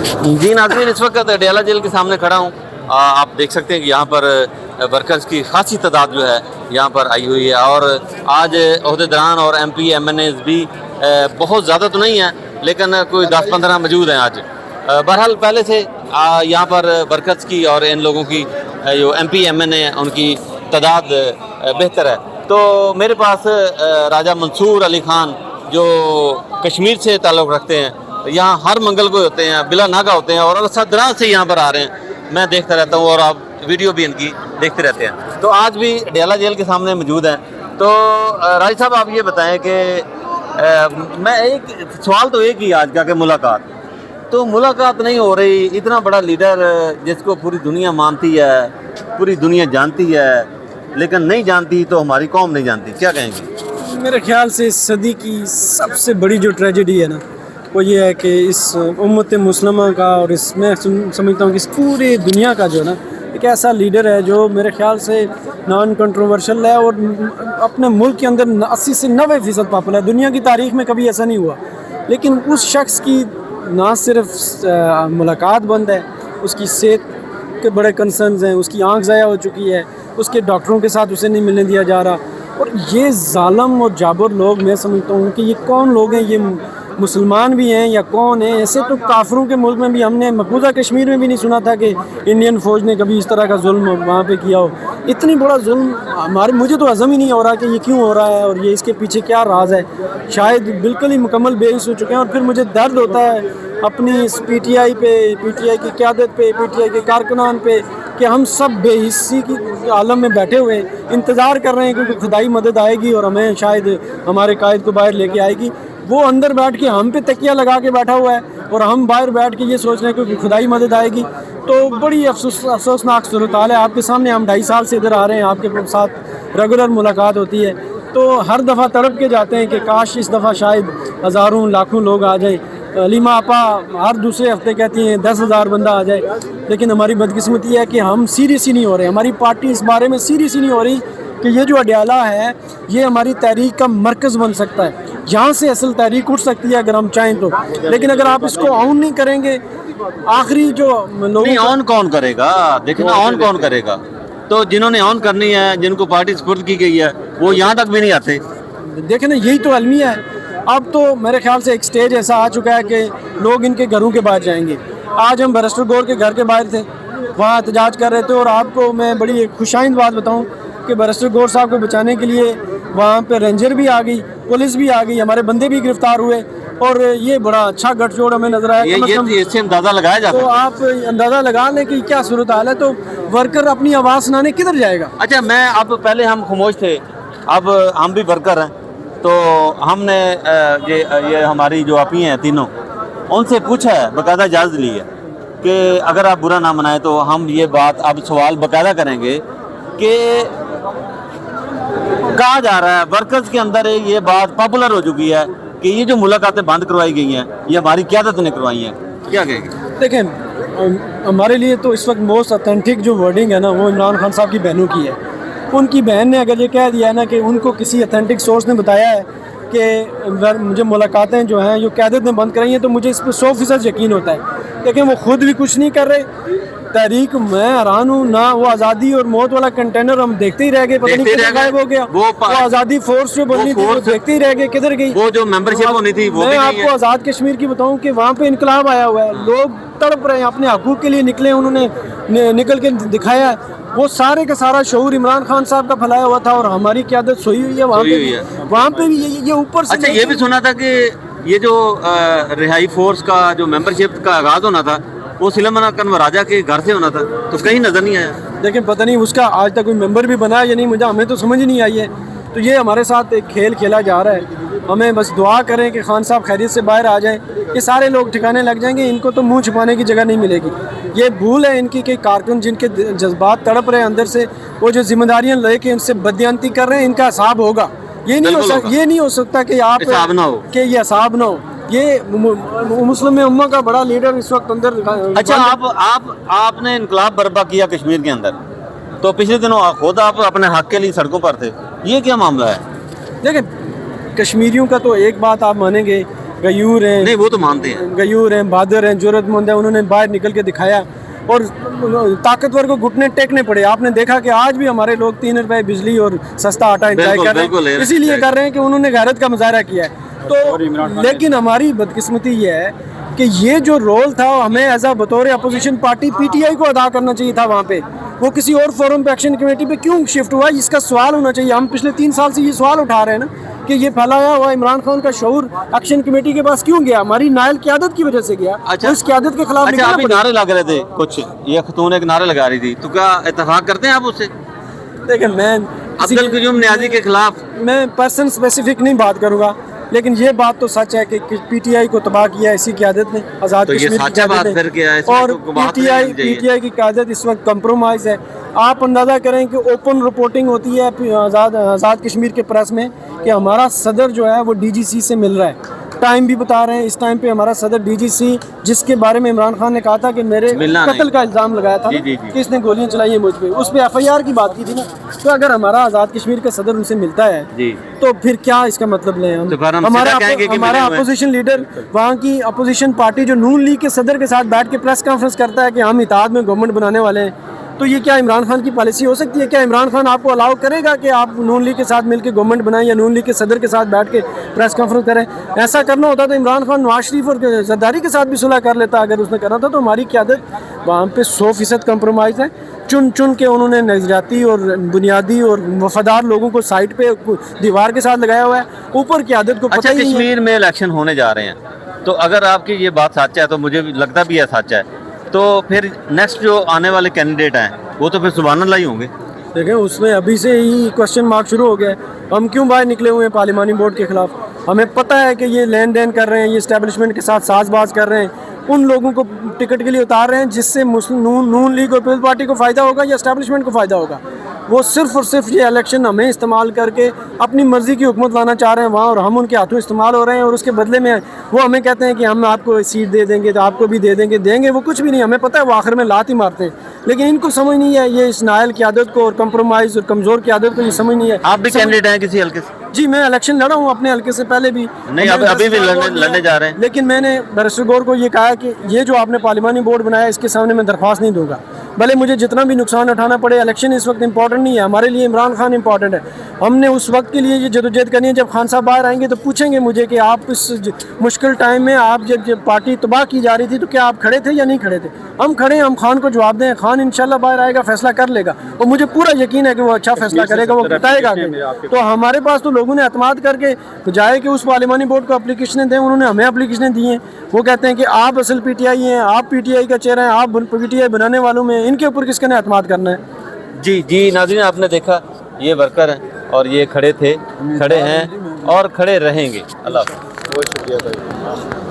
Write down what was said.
जी नाज़रीन, इस वक्त अडयाला जेल के सामने खड़ा हूँ। आप देख सकते हैं कि यहाँ पर वर्कर्स की खासी तादाद जो है यहाँ पर आई हुई है और आज अहदेदारान और MP MNAs भी बहुत ज़्यादा तो नहीं है, लेकिन कोई 10-15 मौजूद हैं आज। बहरहाल पहले से यहाँ पर वर्कर्स की और इन लोगों की जो MP MNA हैं उनकी तादाद बेहतर है। तो मेरे पास राजा मंसूर अली खान जो कश्मीर से ताल्लुक़ रखते हैं, यहाँ हर मंगल को होते हैं, बिला नागा होते हैं और अलसदरा से यहाँ पर आ रहे हैं। मैं देखता रहता हूँ और आप वीडियो भी इनकी देखते रहते हैं। तो आज भी अडयाला जेल के सामने मौजूद हैं। तो राज साहब, आप ये बताएं कि मैं एक सवाल तो एक ही आज का कि मुलाकात नहीं हो रही। इतना बड़ा लीडर जिसको पूरी दुनिया मानती है, पूरी दुनिया जानती है, लेकिन नहीं जानती तो हमारी कौम नहीं जानती, क्या कहेंगे? मेरे ख्याल से इस सदी की सबसे बड़ी जो ट्रेजेडी है ना, वो ये है कि इस उम्मत मुस्लिमा का और मैं समझता हूँ कि इस पूरी दुनिया का जो है ना, एक ऐसा लीडर है जो मेरे ख्याल से नॉन कंट्रोवर्शियल है और अपने मुल्क के अंदर 80 से 90% पॉपुलर है। दुनिया की तारीख में कभी ऐसा नहीं हुआ। लेकिन उस शख्स की ना सिर्फ मुलाकात बंद है, उसकी सेहत के बड़े कंसर्न्स हैं, उसकी आँख ज़ाया हो चुकी है, उसके डॉक्टरों के साथ उसे नहीं मिलने दिया जा रहा। और ये जालिम और जाबर लोग, मैं समझता हूँ कि ये कौन लोग हैं, ये मुसलमान भी हैं या कौन है? ऐसे तो काफरों के मुल्क में भी हमने मकबूजा कश्मीर में भी नहीं सुना था कि इंडियन फ़ौज ने कभी इस तरह का जुल्म वहाँ पे किया हो। इतनी बड़ा जुल्म मुझे तो हज़म ही नहीं हो रहा कि ये क्यों हो रहा है और ये इसके पीछे क्या राज है। शायद बिल्कुल ही मुकम्मल बेहिस हो चुके हैं। और फिर मुझे दर्द होता है अपनी इस PTI की क़यादत पे, PTI के कारकुनान पे, कि हम सब बेहिस्सी की आलम में बैठे हुए इंतज़ार कर रहे हैं क्योंकि खुदाई मदद आएगी और हमें शायद हमारे कायद को बाहर लेके आएगी। वो अंदर बैठ के हम पे तकिया लगा के बैठा हुआ है और हम बाहर बैठ के ये सोच रहे हैं कि खुदाई मदद आएगी। तो बड़ी अफसोसनाक सूरत हाल है। आपके सामने हम 2.5 साल से इधर आ रहे हैं, आपके साथ रेगुलर मुलाकात होती है, तो हर दफ़ा तड़प के जाते हैं कि काश इस दफ़ा शायद हज़ारों लाखों लोग आ जाए। अलीमा आपा हर दूसरे हफ्ते कहती हैं 10,000 बंदा आ जाए, लेकिन हमारी बदकिस्मती है कि हम सीरियस ही नहीं हो रहे। हमारी पार्टी इस बारे में सीरियस ही नहीं हो रही कि ये जो अडयाला है ये हमारी तहरीक का मरकज़ बन सकता है, यहाँ से असल तहरीक उठ सकती है अगर हम चाहें तो। लेकिन अगर आप इसको ऑन नहीं करेंगे, आखिरी जो लोग ऑन कौन करेगा? देखिए ना, ऑन कौन करेगा? तो जिन्होंने ऑन करनी है, जिनको पार्टी सपुर्द की गई है, वो यहाँ तक भी नहीं आते। देखें ना, यही तो अलमिया है। अब तो मेरे ख्याल से एक स्टेज ऐसा आ चुका है कि लोग इनके घरों के बाहर जाएंगे। आज हम बैरिस्टर गौर के घर के बाहर थे, वहाँ एहतजाज कर रहे थे और आपको मैं बड़ी खुशाइंद बात बताऊँ कि बैरिस्टर गौर साहब को बचाने के लिए वहाँ पे रेंजर भी आ गई, पुलिस भी आ गई, हमारे बंदे भी गिरफ्तार हुए और ये बड़ा अच्छा गठजोड़ हमें नजर आया। इससे अंदाज़ा लगाया जाता है। तो आप अंदाज़ा लगा लें कि क्या सूरत हाल है। तो वर्कर अपनी आवाज़ सुनाने किधर जाएगा? अच्छा, मैं अब पहले हम खामोश थे, अब हम भी वर्कर हैं, तो हमने ये हमारी जो आपी हैं तीनों, उनसे पूछा है, बाकायदा इजाज़त ली है कि अगर आप बुरा ना मनाएं तो हम ये बात अब सवाल बाकायदा करेंगे कि कहा जा रहा है वर्कर्स के अंदर ये बात पॉपुलर हो चुकी है कि ये जो मुलाकातें बंद करवाई गई हैं ये हमारी क़यादत ने करवाई हैं, क्या कहेंगे? देखें, हमारे लिए तो इस वक्त मोस्ट ऑथेंटिक जो वर्डिंग है ना, वो इमरान खान साहब की बहनों की है। उनकी बहन ने अगर ये कह दिया है ना कि उनको किसी ऑथेंटिक सोर्स ने बताया है कि मुझे मुलाकातें जो हैं ये क़यादत ने बंद कराई हैं, तो मुझे इस पर 100% यकीन होता है। लेकिन वो खुद भी कुछ नहीं कर रहे। तहरीक, मैं हैरान हूँ ना, वो आज़ादी और मौत वाला कंटेनर हम देखते ही रह गए, पता नहीं किधर गायब हो गया। वो आज़ादी फोर्स जो बननी थी वो देखते ही रह गए, किधर गई? वो जो मेंबरशिप होनी थी वो मैं आपको आज़ाद कश्मीर की बताऊँ कि वहाँ पे इनकलाब आया हुआ है, लोग तड़प रहे हैं, अपने हकूक़ के लिए निकले, उन्होंने निकल के दिखाया है। वो सारे का सारा शऊर इमरान खान साहब का फैलाया हुआ था और हमारी क़यादत सोई हुई है वहाँ पे भी ये ऊपर से। अच्छा, ये भी सुना था कि ये जो रिहाई फोर्स का जो मेंबरशिप का आगाज़ होना था वो सिलमना कन्वर राजा के घर से होना था, तो कहीं नज़र नहीं आया। देखिए, पता नहीं उसका आज तक कोई मेंबर भी बना या नहीं, हमें तो समझ नहीं आई है। तो ये हमारे साथ एक खेल खेला जा रहा है। हमें बस दुआ करें कि खान साहब खैरियत से बाहर आ जाएं, ये सारे लोग ठिकाने लग जाएंगे, इनको तो मुंह छुपाने की जगह नहीं मिलेगी। ये भूल है इनकी कि कारकुन जिनके जज्बात तड़प रहे हैं अंदर से, वो जो जिम्मेदारियाँ लेके इनसे बददियानती कर रहे हैं, इनका हिसाब होगा। ये नहीं हो सकता कि आप हिसाब ना हो, कि ये हिसाब ना हो। ये मुस्लिम उम्मा का बड़ा लीडर इस वक्त अंदर। अच्छा, आपने इनकलाब बर्पा किया कश्मीर के अंदर, तो पिछले दिनों खुद आप अपने हक के लिए सड़कों पर थे, ये क्या मामला है? देखिए, कश्मीरियों का तो एक बात आप मानेंगे गयूर हैं, नहीं वो तो मानते हैं। गयूर हैं, बहादुर हैं, जरूरतमंद हैं, उन्होंने बाहर निकल के दिखाया और ताकतवर को घुटने टेकने पड़े। आपने देखा कि आज भी हमारे लोग 3 रुपए बिजली और सस्ता आटा एंजॉय बिल्कुल, कर रहे बिल्कुल, हैं, इसीलिए कर रहे हैं कि उन्होंने गैरत का मुजाहरा किया है। तो लेकिन हमारी बदकिस्मती ये है कि ये जो रोल था हमें एज अ बतौर अपोजिशन पार्टी पीटीआई को अदा करना चाहिए था। वहाँ पे वो किसी और फोरम पे एक्शन कमेटी पे क्यों शिफ्ट हुआ, इसका सवाल होना चाहिए। हम पिछले 3 साल से ये सवाल उठा रहे हैं ना कि ये फैलाया हुआ इमरान खान का शऊर एक्शन कमेटी के पास क्यों गया, हमारी नायल क़यादत की वजह से गया। अच्छा। उस क़यादत के खिलाफ अच्छा, निकलना आप भी पड़ेगा। नारे लग रहे थे कुछ, ये खतून एक नारे लगा रही थी, तो क्या इत्तेफाक करते हैं आप उससे? देखिए मैं अब्दुल क़यूम नियाज़ी के खिलाफ? मैं पर्सन स्पेसिफिक नहीं बात करूंगा, लेकिन ये बात तो सच है कि पीटीआई को तबाह किया है इसी क़यादत ने, आज़ाद तो ये कश्मीर की सच्चा बात क़यादत फिर क्या है? ने। इसमें और तो बात नहीं होनी चाहिए। पीटीआई की क़यादत इस वक्त कंप्रोमाइज़ है। आप अंदाज़ा करें कि ओपन रिपोर्टिंग होती है आज़ाद कश्मीर के प्रेस में कि हमारा सदर जो है वो डीजीसी से मिल रहा है। टाइम भी बता रहे हैं, इस टाइम पे हमारा सदर डीजीसी, जिसके बारे में इमरान खान ने कहा था कि मेरे मिलना कत्ल नहीं। का इल्ज़ाम लगाया था जी, ना, जी, जी। कि इसने गोलियां चलाई है मुझ पे, उस पर एफआईआर की बात की थी ना। तो अगर हमारा आज़ाद कश्मीर का सदर उनसे मिलता है जी। तो फिर क्या इसका मतलब लें हम? तो फिर हम हमारा सीधा कहेंगे कि हमारा मिले हुए हैं। अपोजिशन लीडर वहाँ की अपोजिशन पार्टी जो नून लीग के सदर के साथ बैठ के प्रेस कॉन्फ्रेंस करता है कि हम इत्तेहाद में गवर्नमेंट बनाने वाले हैं, तो ये क्या इमरान खान की पॉलिसी हो सकती है? क्या इमरान खान आपको अलाउ करेगा कि आप नून लीग के साथ मिलकर गवर्नमेंट बनाएं या नून लीग के सदर के साथ बैठ के प्रेस कॉन्फ्रेंस करें? ऐसा करना होता तो इमरान खान नवाज शरीफ और जरदारी के साथ भी सुलह कर लेता अगर उसने करना था। तो हमारी क़यादत वहाँ पे 100% कंप्रोमाइज़ है। चुन चुन के उन्होंने नज़रियाती और बुनियादी और वफादार लोगों को साइड पे दीवार के साथ लगाया हुआ है, ऊपर क़यादत को पता अच्छा, ही नहीं है। कश्मीर में इलेक्शन होने जा रहे हैं, तो अगर आपकी ये बात सच है, तो मुझे भी लगता भी है सच है, तो फिर नेक्स्ट जो आने वाले कैंडिडेट हैं वो तो फिर सुभान अल्लाह ही होंगे। देखें उसमें अभी से ही क्वेश्चन मार्क शुरू हो गया है। हम क्यों बाहर निकले हुए हैं पार्लिमानी बोर्ड के खिलाफ? हमें पता है कि ये लेन देन कर रहे हैं, ये इस्टेब्लिशमेंट के साथ साजबाज कर रहे हैं, उन लोगों को टिकट के लिए उतार रहे हैं जिससे नून लीग और पीपल्स पार्टी को फ़ायदा होगा या इस्टेब्लिशमेंट को फ़ायदा होगा। वो सिर्फ़ और सिर्फ ये इलेक्शन हमें इस्तेमाल करके अपनी मर्ज़ी की हुकूमत लाना चाह रहे हैं वहाँ, और हम उनके हाथों इस्तेमाल हो रहे हैं। और उसके बदले में वो हमें कहते हैं कि हम आपको सीट दे देंगे तो आपको भी दे देंगे वो कुछ भी नहीं। हमें पता है वो आखिर में लात ही मारते हैं, लेकिन इनको समझ नहीं है ये इस नायल क़यादत को और कंप्रोमाइज़ और कमज़ोर क़यादत को ये समझ नहीं है। आप भी कैंडिडेट हैं किसी हल्के से? जी मैं इलेक्शन लड़ा हूँ अपने हल्के से पहले भी। नहीं, अभी भी लड़ने जा रहे हैं। लेकिन मैंने बैरिस्टर गौर को ये कहा कि ये जो आपने पार्लिमानी बोर्ड बनाया इसके सामने मैं दरख्वास्त नहीं दूंगा, भले मुझे जितना भी नुकसान उठाना पड़े। इलेक्शन इस वक्त इंपॉर्टेंट नहीं है हमारे लिए, इमरान खान इंपॉर्टेंट है। हमने उस वक्त के लिए ये जदोजहद करनी है जब खान साहब बाहर आएंगे तो पूछेंगे मुझे कि आप इस मुश्किल टाइम में, आप जब पार्टी तबाह की जा रही थी तो क्या आप खड़े थे या नहीं खड़े थे? हम खड़े हैं, हम खान को जवाब दें। खान इंशाल्लाह बाहर आएगा, फैसला कर लेगा, और मुझे पूरा यकीन है कि वो अच्छा फैसला करेगा, वो बताएगा आगे। तो हमारे पास तो लोगों ने एतमाद करके बजाय कि उस पार्लिमानी बोर्ड को एप्लीकेशनें दें, उन्होंने हमें एप्लीकेशनें दी हैं। वो कहते हैं कि आप असल पीटीआई हैं, आप पीटीआई का चेहरा हैं, आप पीटीआई बनाने वालों में, इनके ऊपर किसके ने एतमाद करना है? जी जी नाज़रीन, आपने देखा ये वर्कर हैं और ये खड़े थे, खड़े हैं और खड़े रहेंगे। अल्लाह हाफ़िज़। बहुत शुक्रिया भाई।